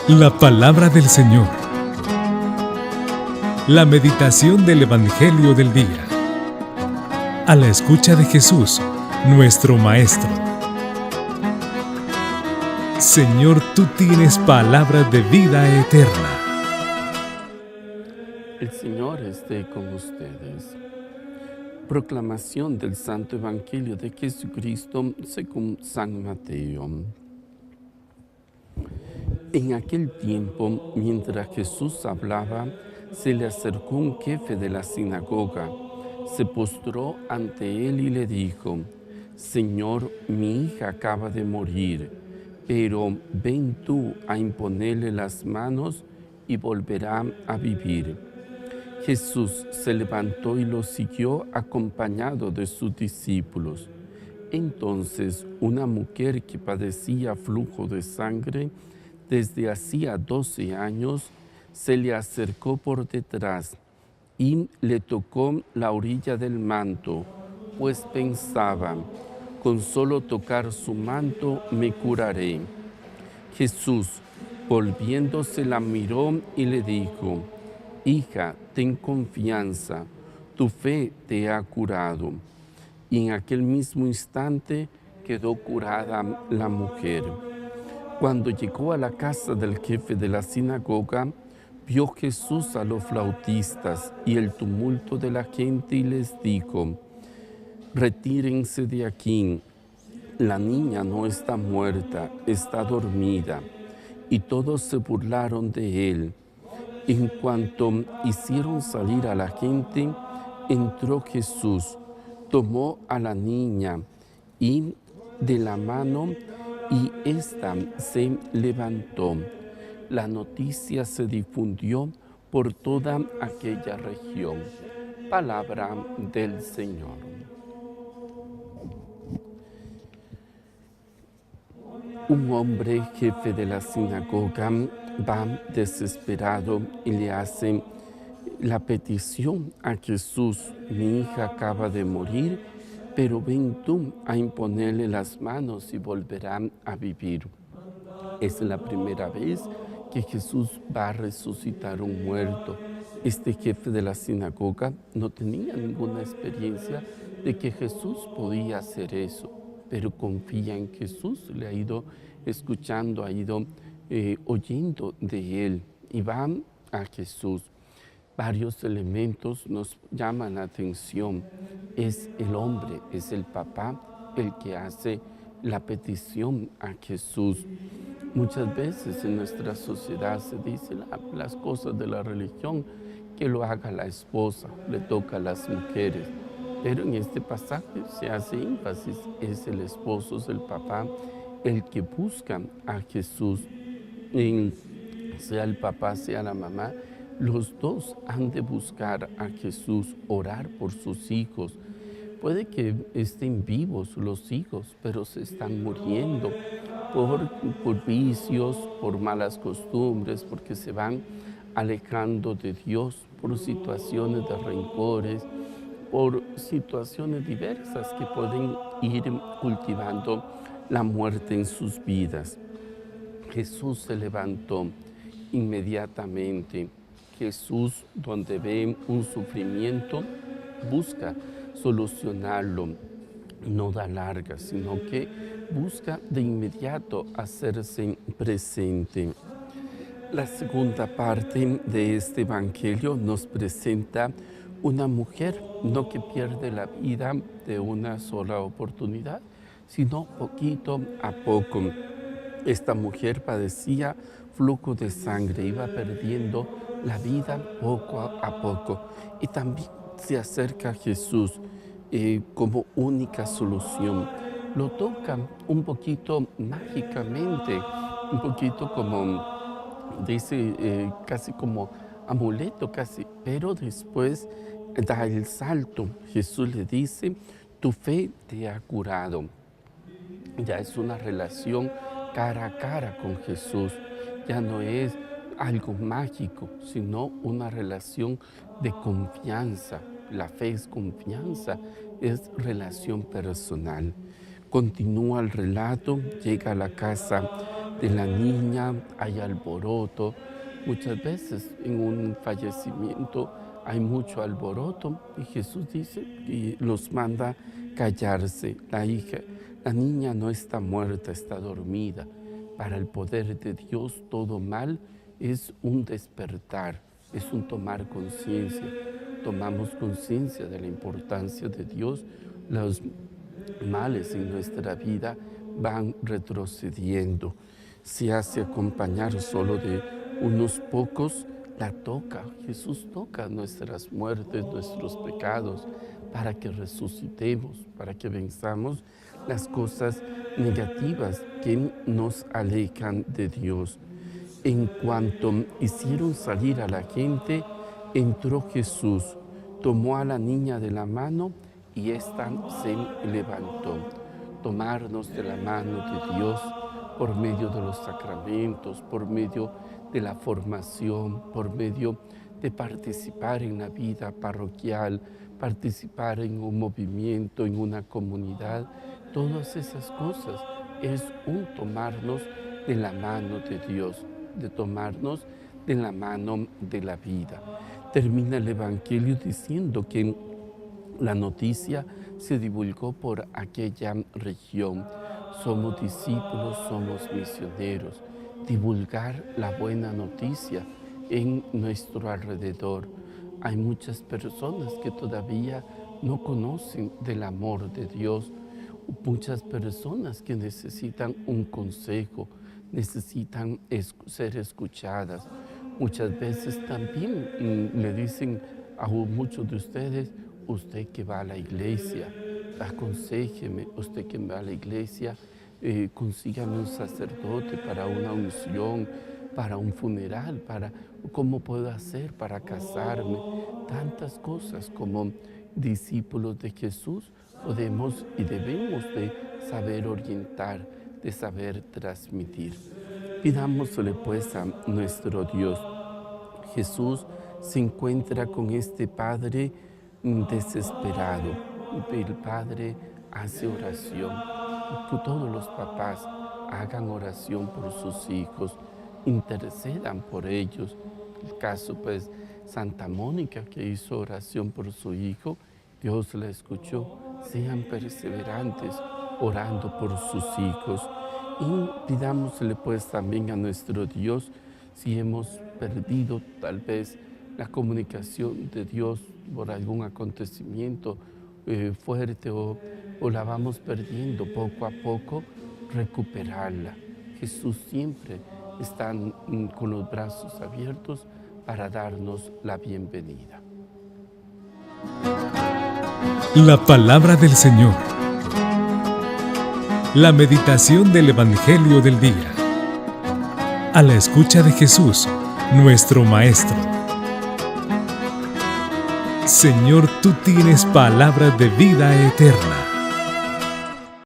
La palabra del Señor. La meditación del Evangelio del día. A la escucha de Jesús, nuestro Maestro. Señor, tú tienes palabras de vida eterna. El Señor esté con ustedes. Proclamación del Santo Evangelio de Jesucristo según San Mateo. En aquel tiempo, mientras Jesús hablaba, se le acercó un jefe de la sinagoga, se postró ante él y le dijo: Señor, mi hija acaba de morir, pero ven tú a imponerle las manos y volverá a vivir. Jesús se levantó y lo siguió acompañado de sus discípulos. Entonces una mujer que padecía flujo de sangre desde hacía 12 años se le acercó por detrás y le tocó la orilla del manto, pues pensaba: con solo tocar su manto me curaré. Jesús, volviéndose, la miró y le dijo: Hija, ten confianza, tu fe te ha curado. Y en aquel mismo instante quedó curada la mujer. Cuando llegó a la casa del jefe de la sinagoga, vio Jesús a los flautistas y el tumulto de la gente y les dijo: Retírense de aquí, la niña no está muerta, está dormida. Y todos se burlaron de él. En cuanto hicieron salir a la gente, entró Jesús, tomó a la niña y de la mano y ésta se levantó. La noticia se difundió por toda aquella región. Palabra del Señor. Un hombre, jefe de la sinagoga, va desesperado y le hace la petición a Jesús: mi hija acaba de morir, pero ven tú a imponerle las manos y volverá a vivir. Es la primera vez que Jesús va a resucitar un muerto. Este jefe de la sinagoga no tenía ninguna experiencia de que Jesús podía hacer eso, pero confía en Jesús, le ha ido escuchando, ha ido oyendo de él y va a Jesús. Varios elementos nos llaman la atención. Es el hombre, es el papá el que hace la petición a Jesús. Muchas veces en nuestra sociedad se dice las cosas de la religión, que lo haga la esposa, le toca a las mujeres. Pero en este pasaje se hace énfasis, es el esposo, es el papá, el que busca a Jesús. Sea el papá, sea la mamá, los dos han de buscar a Jesús, orar por sus hijos. Puede que estén vivos los hijos, pero se están muriendo por vicios, por malas costumbres, porque se van alejando de Dios, por situaciones de rencores, por situaciones diversas que pueden ir cultivando la muerte en sus vidas. Jesús se levantó inmediatamente. Jesús, donde ve un sufrimiento, busca solucionarlo. No da larga, sino que busca de inmediato hacerse presente. La segunda parte de este evangelio nos presenta una mujer, no que pierde la vida de una sola oportunidad, sino poquito a poco. Esta mujer padecía flujo de sangre, iba perdiendo la vida poco a poco. Y también se acerca a Jesús como única solución. Lo toca un poquito mágicamente, un poquito como, dice, casi como amuleto, casi. Pero después da el salto. Jesús le dice: tu fe te ha curado. Ya es una relación cara a cara con Jesús. Ya no es algo mágico, sino una relación de confianza. La fe es confianza, es relación personal. Continúa el relato, llega a la casa de la niña, hay alboroto. Muchas veces en un fallecimiento hay mucho alboroto y Jesús dice y los manda callarse. La niña no está muerta, está dormida. Para el poder de Dios todo mal es un despertar, es un tomar conciencia. Tomamos conciencia de la importancia de Dios. Los males en nuestra vida van retrocediendo. Se hace acompañar solo de unos pocos, la toca. Jesús toca nuestras muertes, nuestros pecados, para que resucitemos, para que venzamos las cosas negativas que nos alejan de Dios. En cuanto hicieron salir a la gente, entró Jesús, tomó a la niña de la mano y ésta se levantó. Tomarnos de la mano de Dios por medio de los sacramentos, por medio de la formación, por medio de participar en la vida parroquial, participar en un movimiento, en una comunidad, todas esas cosas es un tomarnos de la mano de Dios, de tomarnos de la mano de la vida. Termina el Evangelio diciendo que la noticia se divulgó por aquella región. Somos discípulos, somos misioneros. Divulgar la buena noticia en nuestro alrededor. Hay muchas personas que todavía no conocen del amor de Dios. Muchas personas que necesitan un consejo, necesitan ser escuchadas. Muchas veces también le dicen a muchos de ustedes, usted que va a la iglesia, aconséjeme, usted que va a la iglesia, consígame un sacerdote para una unción, para un funeral, para cómo puedo hacer para casarme. Tantas cosas como discípulos de Jesús podemos y debemos de saber orientar, de saber transmitir. Pidámosle pues a nuestro Dios. Jesús se encuentra con este padre desesperado. El padre hace oración. Que todos los papás hagan oración por sus hijos, intercedan por ellos. El caso pues Santa Mónica, que hizo oración por su hijo, Dios la escuchó. Sean perseverantes orando por sus hijos. Y pidámosle pues también a nuestro Dios, si hemos perdido tal vez la comunicación de Dios por algún acontecimiento fuerte o la vamos perdiendo poco a poco, recuperarla. Jesús siempre está con los brazos abiertos para darnos la bienvenida. La palabra del Señor. La meditación del Evangelio del día. A la escucha de Jesús, nuestro Maestro. Señor, tú tienes palabras de vida eterna.